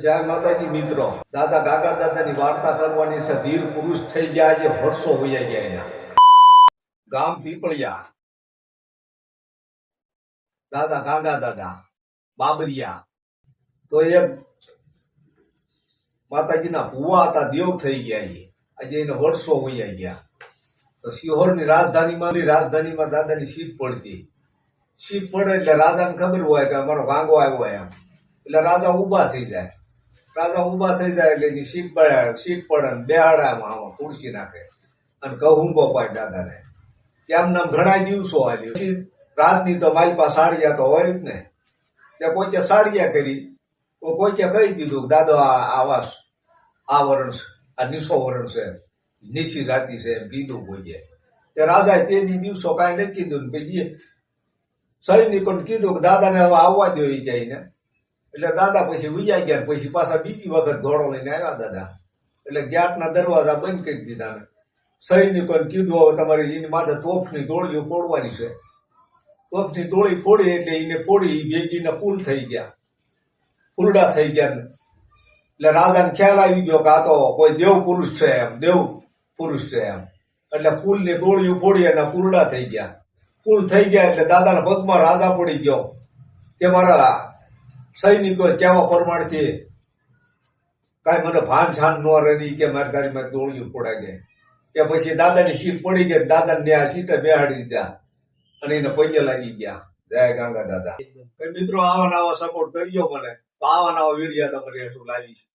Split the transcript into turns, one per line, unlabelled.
જય માતાજી મિત્રો, દાદા કાકા દાદાની વાર્તા કરવાની છે. વીર પુરુષ થઈ ગયા, આજે વર્ષો વયા ગયા. એના ગામ પીપળિયા, દાદા કાકા દાદા બાબરિયા. તો એ માતાજીના ભુવા હતા, દેવ થઈ ગયા. આજે એને વર્ષો વયા ગયા. તો શિહોરની રાજધાનીમાં દાદાની સીટ પડતી. સીટ પડે એટલે રાજાને ખબર હોય કે અમારો ગાંગો આવ્યો એમ. એટલે રાજા ઉભા થઈ જાય. એટલે એની સીટ પડે ને બેહાડામાં ખુરશી નાખે અને કહુંબો પાય દાદાને. કેમ નામ ઘણા દિવસો હાલી. રાતની તો મારી પાસે સાડિયા તો હોય જ ને. ત્યાં કોઈકે સાડિયા કરી, કોઈકે કહી દીધું દાદો આ વરણ છે, આ નિશો વરણ છે, નિશી જાતિ છે એમ કીધું કોઈએ. તે રાજાએ તે દિવસો કાંઈ નથી કીધું ને પછી સૈનિકોને કીધું કે દાદાને હવે આવવા દો એ જઈને. એટલે દાદા પછી ઉજાઈ ગયા. પછી પાછા બીજી વખત ઘોડો લઈને આવ્યા દાદા. એટલે ગેટના દરવાજા બંધ કરી દીધા. સૈનિકોને કીધું હવે તમારે એની માથે તોફની ગોળીઓ ફોડવાની છે. તોફની ગોળી ફોડી એટલે એને ફોડી ભેગીને ફૂલ થઈ ગયા, ફૂલડા થઈ ગયા. એટલે રાજાને ખ્યાલ આવી ગયો કે આ તો કોઈ દેવ પુરુષ છે એમ, દેવ પુરુષ છે એમ. એટલે ફૂલની ગોળીઓ ફોડી અને ફૂલડા થઈ ગયા. ફૂલ થઈ ગયા એટલે દાદાના પગમાં રાજા પડી ગયો કે મારા સૈનિકો કેવા પ્રમાણથી કાંઈ મને ભાન છાન ન રહી કે મારી તારી ગોળીઓ ફોડાઈ ગઈ. કે પછી દાદાની સીટ પડી ગઈ, દાદાને આ સીટે બેહાડી દીધા અને એને પગે લાગી ગયા. જય ગંગા દાદા. મિત્રો આવા નવા સપોર્ટ કરજો મને, તો આવા નવા વિડીયો તમારે શું લાવી છે.